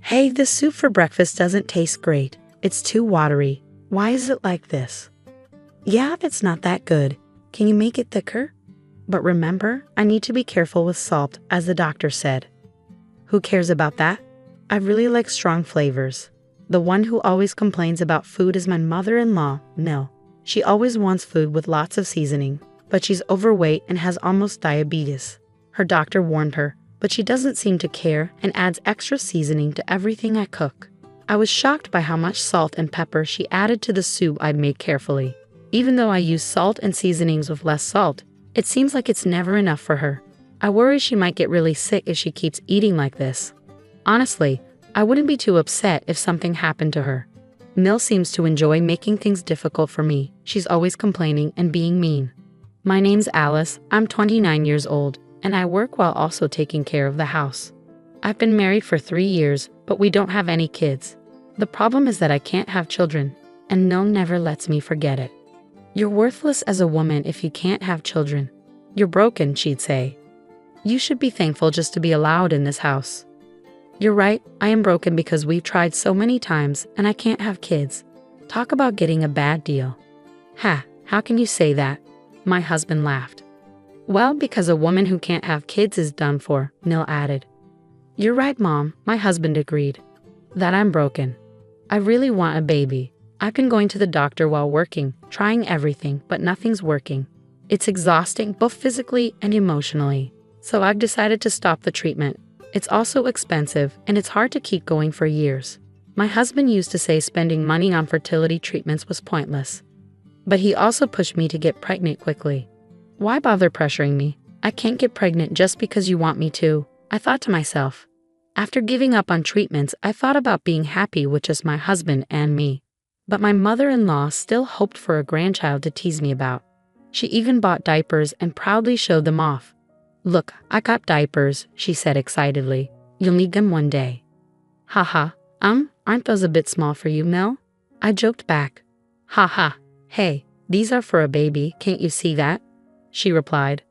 Hey, this soup for breakfast doesn't taste great. It's too watery. Why is it like this? Yeah, it's not that good. Can you make it thicker? But remember, I need to be careful with salt, as the doctor said. Who cares about that? I really like strong flavors. The one who always complains about food is my mother-in-law, Mill. She always wants food with lots of seasoning, but she's overweight and has almost diabetes. Her doctor warned her, but she doesn't seem to care and adds extra seasoning to everything I cook. I was shocked by how much salt and pepper she added to the soup I'd made carefully. Even though I use salt and seasonings with less salt, it seems like it's never enough for her. I worry she might get really sick if she keeps eating like this. Honestly, I wouldn't be too upset if something happened to her. Mill seems to enjoy making things difficult for me. She's always complaining and being mean. My name's Alice, I'm 29 years old, and I work while also taking care of the house. I've been married for 3 years, but we don't have any kids. The problem is that I can't have children, and Mill never lets me forget it. You're worthless as a woman if you can't have children. You're broken, she'd say. You should be thankful just to be allowed in this house. You're right, I am broken because we've tried so many times and I can't have kids. Talk about getting a bad deal. Ha, how can you say that? My husband laughed. Well, because a woman who can't have kids is done for, Mill added. You're right, Mom, my husband agreed. That I'm broken. I really want a baby. I've been going to the doctor while working, trying everything, but nothing's working. It's exhausting both physically and emotionally. So I've decided to stop the treatment. It's also expensive, and it's hard to keep going for years. My husband used to say spending money on fertility treatments was pointless. But he also pushed me to get pregnant quickly. Why bother pressuring me? I can't get pregnant just because you want me to, I thought to myself. After giving up on treatments, I thought about being happy with just my husband and me. But my mother-in-law still hoped for a grandchild to tease me about. She even bought diapers and proudly showed them off. Look, I got diapers, she said excitedly. You'll need them one day. Haha, aren't those a bit small for you, Mel? I joked back. Haha, hey, these are for a baby, can't you see that? She replied.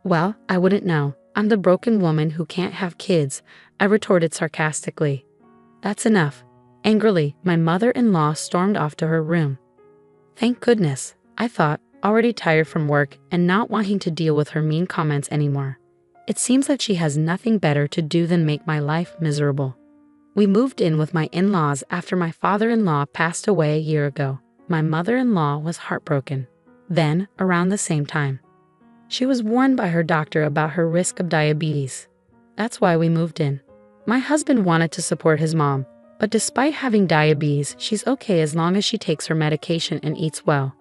Well, I wouldn't know. I'm the broken woman who can't have kids, I retorted sarcastically. That's enough. Angrily, my mother-in-law stormed off to her room. Thank goodness, I thought, already tired from work and not wanting to deal with her mean comments anymore. It seems like she has nothing better to do than make my life miserable. We moved in with my in-laws after my father-in-law passed away a year ago. My mother-in-law was heartbroken. Then, around the same time, she was warned by her doctor about her risk of diabetes. That's why we moved in. My husband wanted to support his mom, but despite having diabetes, she's okay as long as she takes her medication and eats well.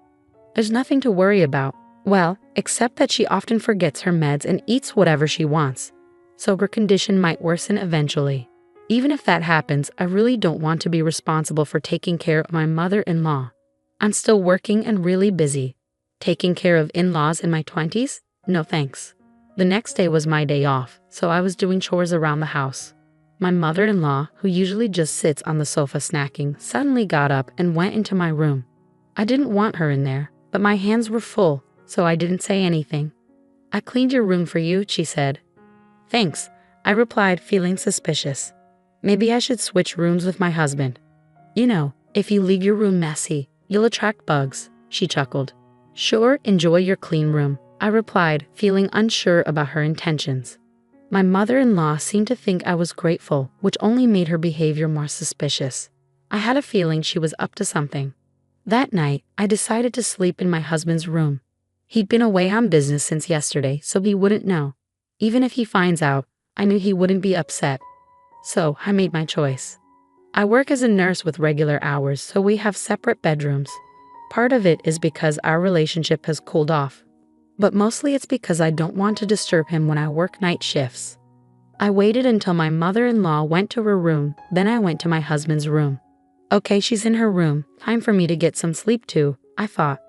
There's nothing to worry about, well, except that she often forgets her meds and eats whatever she wants. So her condition might worsen eventually. Even if that happens, I really don't want to be responsible for taking care of my mother-in-law. I'm still working and really busy. Taking care of in-laws in my 20s? No thanks. The next day was my day off, so I was doing chores around the house. My mother-in-law, who usually just sits on the sofa snacking, suddenly got up and went into my room. I didn't want her in there, but my hands were full, so I didn't say anything. I cleaned your room for you, she said. Thanks, I replied, feeling suspicious. Maybe I should switch rooms with my husband. You know, if you leave your room messy, you'll attract bugs, she chuckled. Sure, enjoy your clean room, I replied, feeling unsure about her intentions. My mother-in-law seemed to think I was grateful, which only made her behavior more suspicious. I had a feeling she was up to something. That night, I decided to sleep in my husband's room. He'd been away on business since yesterday, so he wouldn't know. Even if he finds out, I knew he wouldn't be upset. So, I made my choice. I work as a nurse with regular hours, so we have separate bedrooms. Part of it is because our relationship has cooled off. But mostly it's because I don't want to disturb him when I work night shifts. I waited until my mother-in-law went to her room, then I went to my husband's room. Okay, she's in her room, time for me to get some sleep too, I thought.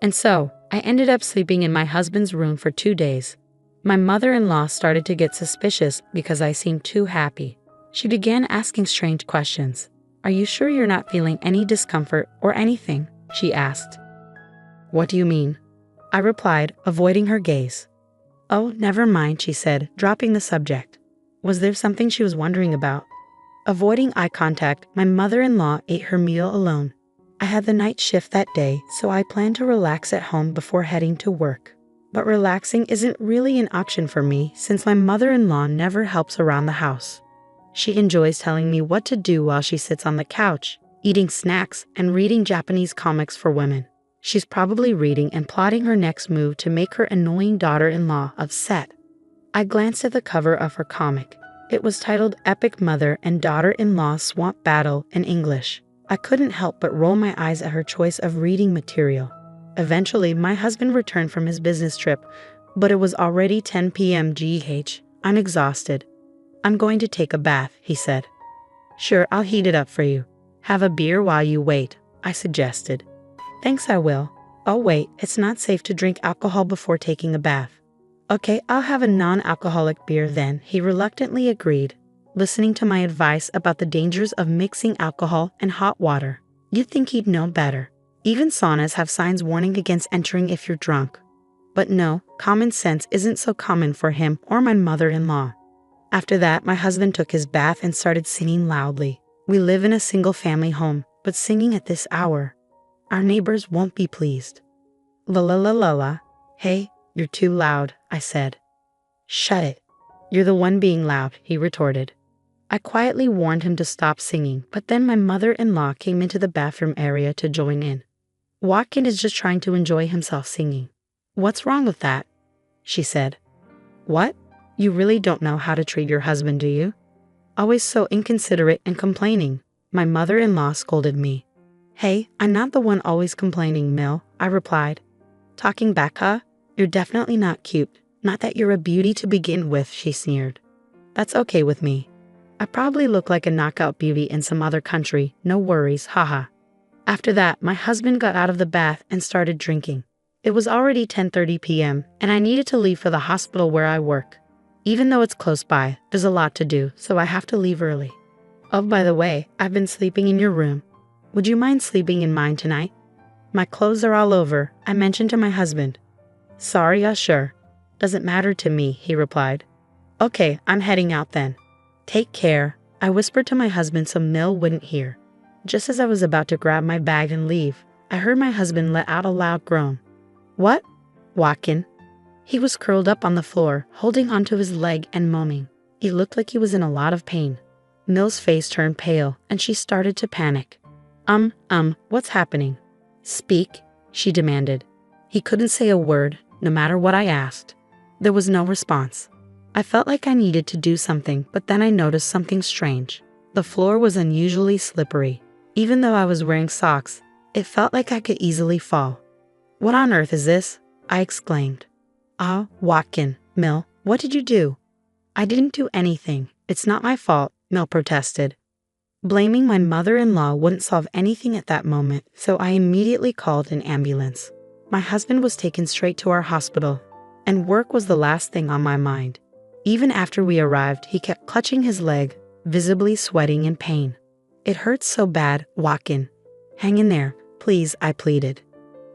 And so, I ended up sleeping in my husband's room for 2 days. My mother-in-law started to get suspicious because I seemed too happy. She began asking strange questions. Are you sure you're not feeling any discomfort or anything? She asked. What do you mean? I replied, avoiding her gaze. Oh, never mind, she said, dropping the subject. Was there something she was wondering about? Avoiding eye contact, my mother-in-law ate her meal alone. I had the night shift that day, so I planned to relax at home before heading to work. But relaxing isn't really an option for me since my mother-in-law never helps around the house. She enjoys telling me what to do while she sits on the couch, eating snacks and reading Japanese comics for women. She's probably reading and plotting her next move to make her annoying daughter-in-law upset. I glanced at the cover of her comic. It was titled Epic Mother and Daughter-in-Law Swamp Battle in English. I couldn't help but roll my eyes at her choice of reading material. Eventually, my husband returned from his business trip, but it was already 10 p.m. GH. I'm exhausted. I'm going to take a bath, he said. Sure, I'll heat it up for you. Have a beer while you wait, I suggested. Thanks, I will. Oh wait, it's not safe to drink alcohol before taking a bath. Okay, I'll have a non-alcoholic beer then, he reluctantly agreed, listening to my advice about the dangers of mixing alcohol and hot water. You'd think he'd know better. Even saunas have signs warning against entering if you're drunk. But no, common sense isn't so common for him or my mother-in-law. After that, my husband took his bath and started singing loudly. We live in a single-family home, but singing at this hour, our neighbors won't be pleased. La la la la la. Hey, you're too loud, I said. Shut it. You're the one being loud, he retorted. I quietly warned him to stop singing, but then my mother-in-law came into the bathroom area to join in. Joaquin is just trying to enjoy himself singing. What's wrong with that? She said. What? You really don't know how to treat your husband, do you? Always so inconsiderate and complaining, my mother-in-law scolded me. Hey, I'm not the one always complaining, Mill, I replied. Talking back, huh? You're definitely not cute. Not that you're a beauty to begin with, she sneered. That's okay with me. I probably look like a knockout beauty in some other country, no worries, haha. After that, my husband got out of the bath and started drinking. It was already 10:30 p.m., and I needed to leave for the hospital where I work. Even though it's close by, there's a lot to do, so I have to leave early. Oh, by the way, I've been sleeping in your room. Would you mind sleeping in mine tonight? My clothes are all over, I mentioned to my husband. Sorry, sure. Doesn't matter to me, he replied. Okay, I'm heading out then. Take care, I whispered to my husband so Mill wouldn't hear. Just as I was about to grab my bag and leave, I heard my husband let out a loud groan. What? Joaquin. He was curled up on the floor, holding onto his leg and moaning. He looked like he was in a lot of pain. Mill's face turned pale, and she started to panic. What's happening? Speak, she demanded. He couldn't say a word, no matter what I asked. There was no response. I felt like I needed to do something, but then I noticed something strange. The floor was unusually slippery. Even though I was wearing socks, it felt like I could easily fall. What on earth is this? I exclaimed. Joaquin, Mill, what did you do? I didn't do anything. It's not my fault, Mill protested. Blaming my mother-in-law wouldn't solve anything at that moment, so I immediately called an ambulance. My husband was taken straight to our hospital, and work was the last thing on my mind. Even after we arrived, he kept clutching his leg, visibly sweating in pain. It hurts so bad, Joaquin. Hang in there, please, I pleaded.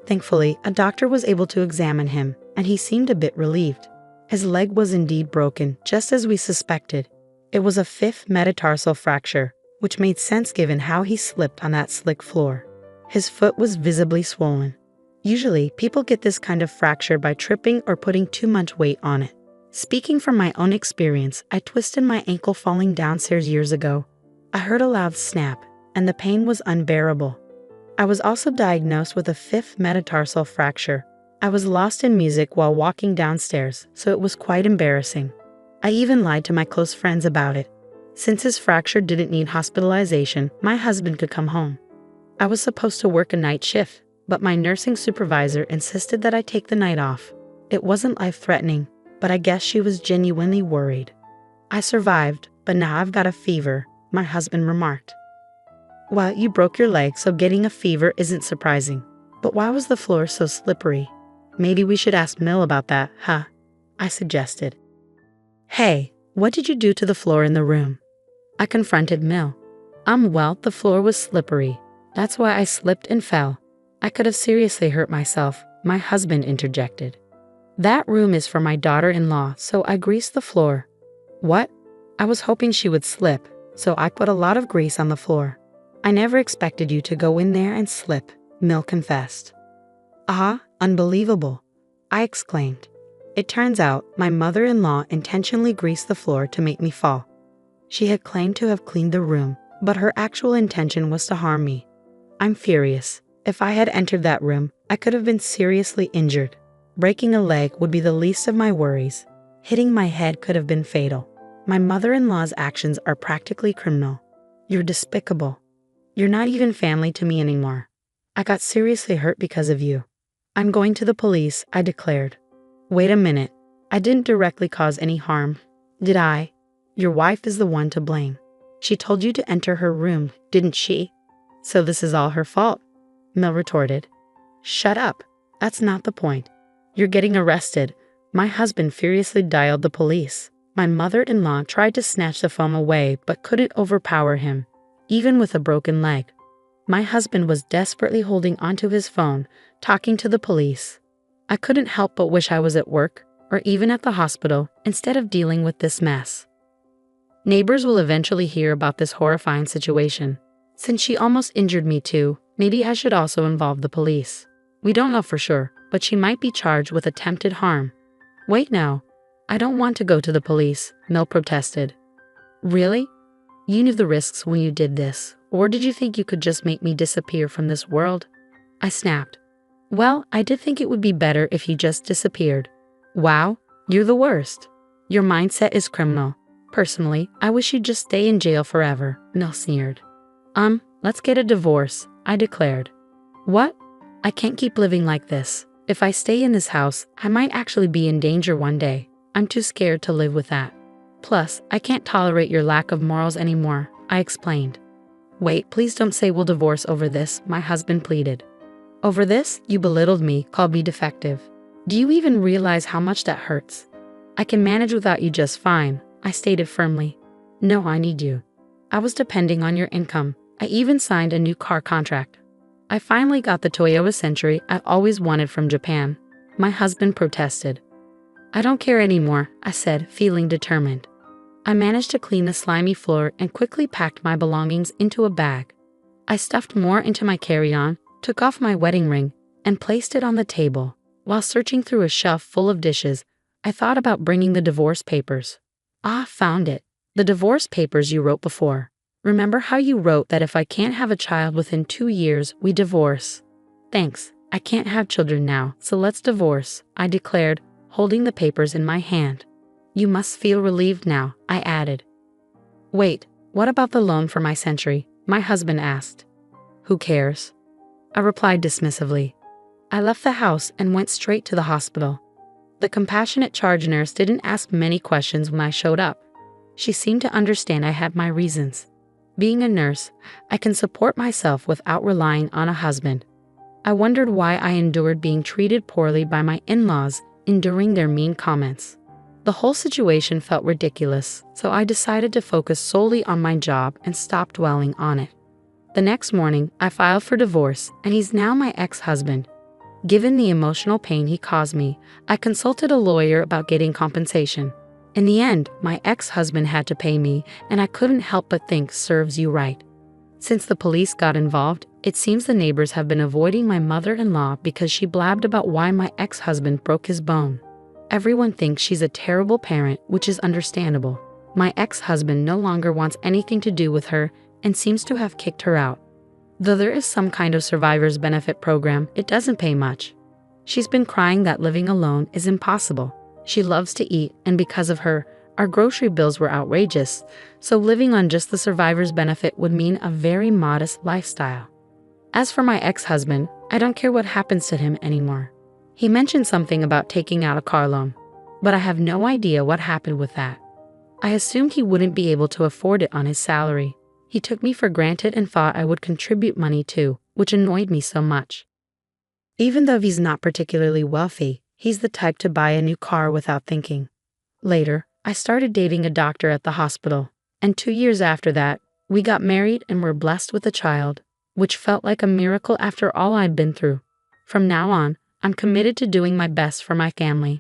Thankfully, a doctor was able to examine him, and he seemed a bit relieved. His leg was indeed broken, just as we suspected. It was a 5th metatarsal fracture, which made sense given how he slipped on that slick floor. His foot was visibly swollen. Usually, people get this kind of fracture by tripping or putting too much weight on it. Speaking from my own experience, I twisted my ankle falling downstairs years ago. I heard a loud snap, and the pain was unbearable. I was also diagnosed with a 5th metatarsal fracture. I was lost in music while walking downstairs, so it was quite embarrassing. I even lied to my close friends about it. Since his fracture didn't need hospitalization, my husband could come home. I was supposed to work a night shift, but my nursing supervisor insisted that I take the night off. It wasn't life-threatening, but I guess she was genuinely worried. I survived, but now I've got a fever, my husband remarked. Well, you broke your leg, so getting a fever isn't surprising. But why was the floor so slippery? Maybe we should ask Mill about that, huh? I suggested. Hey, what did you do to the floor in the room? I confronted Mill. Well, the floor was slippery. That's why I slipped and fell. I could have seriously hurt myself, my husband interjected. That room is for my daughter-in-law, so I greased the floor. What? I was hoping she would slip, so I put a lot of grease on the floor. I never expected you to go in there and slip, Mill confessed. Ah, unbelievable, I exclaimed. It turns out my mother-in-law intentionally greased the floor to make me fall. She had claimed to have cleaned the room, but her actual intention was to harm me. I'm furious. If I had entered that room, I could have been seriously injured. Breaking a leg would be the least of my worries. Hitting my head could have been fatal. My mother-in-law's actions are practically criminal. You're despicable. You're not even family to me anymore. I got seriously hurt because of you. I'm going to the police, I declared. Wait a minute. I didn't directly cause any harm, did I? Your wife is the one to blame. She told you to enter her room, didn't she? So this is all her fault, Mill retorted. Shut up. That's not the point. You're getting arrested. My husband furiously dialed the police. My mother-in-law tried to snatch the phone away but couldn't overpower him, even with a broken leg. My husband was desperately holding onto his phone, talking to the police. I couldn't help but wish I was at work, or even at the hospital, instead of dealing with this mess. Neighbors will eventually hear about this horrifying situation. Since she almost injured me too, maybe I should also involve the police. We don't know for sure, but she might be charged with attempted harm. Wait now. I don't want to go to the police, Mill protested. Really? You knew the risks when you did this, or did you think you could just make me disappear from this world? I snapped. Well, I did think it would be better if you just disappeared. Wow, you're the worst. Your mindset is criminal. Personally, I wish you'd just stay in jail forever, Mill sneered. Let's get a divorce, I declared. What? I can't keep living like this. If I stay in this house, I might actually be in danger one day. I'm too scared to live with that. Plus, I can't tolerate your lack of morals anymore, I explained. Wait, please don't say we'll divorce over this, my husband pleaded. Over this, you belittled me, called me defective. Do you even realize how much that hurts? I can manage without you just fine, I stated firmly. No, I need you. I was depending on your income. I even signed a new car contract. I finally got the Toyota Century I always wanted from Japan. My husband protested. I don't care anymore, I said, feeling determined. I managed to clean the slimy floor and quickly packed my belongings into a bag. I stuffed more into my carry-on, took off my wedding ring, and placed it on the table. While searching through a shelf full of dishes, I thought about bringing the divorce papers. Ah, found it. The divorce papers you wrote before. Remember how you wrote that if I can't have a child within 2 years, we divorce? Thanks, I can't have children now, so let's divorce, I declared, holding the papers in my hand. You must feel relieved now, I added. Wait, what about the loan for my Century? My husband asked. Who cares? I replied dismissively. I left the house and went straight to the hospital. The compassionate charge nurse didn't ask many questions when I showed up. She seemed to understand I had my reasons. Being a nurse, I can support myself without relying on a husband. I wondered why I endured being treated poorly by my in-laws, enduring their mean comments. The whole situation felt ridiculous, so I decided to focus solely on my job and stop dwelling on it. The next morning, I filed for divorce, and he's now my ex-husband. Given the emotional pain he caused me, I consulted a lawyer about getting compensation. In the end, my ex-husband had to pay me, and I couldn't help but think serves you right. Since the police got involved, it seems the neighbors have been avoiding my mother-in-law because she blabbed about why my ex-husband broke his bone. Everyone thinks she's a terrible parent, which is understandable. My ex-husband no longer wants anything to do with her and seems to have kicked her out. Though there is some kind of survivor's benefit program, it doesn't pay much. She's been crying that living alone is impossible. She loves to eat, and because of her, our grocery bills were outrageous, so living on just the survivor's benefit would mean a very modest lifestyle. As for my ex-husband, I don't care what happens to him anymore. He mentioned something about taking out a car loan, but I have no idea what happened with that. I assumed he wouldn't be able to afford it on his salary. He took me for granted and thought I would contribute money too, which annoyed me so much. Even though he's not particularly wealthy, he's the type to buy a new car without thinking. Later, I started dating a doctor at the hospital, and 2 years after that, we got married and were blessed with a child, which felt like a miracle after all I'd been through. From now on, I'm committed to doing my best for my family.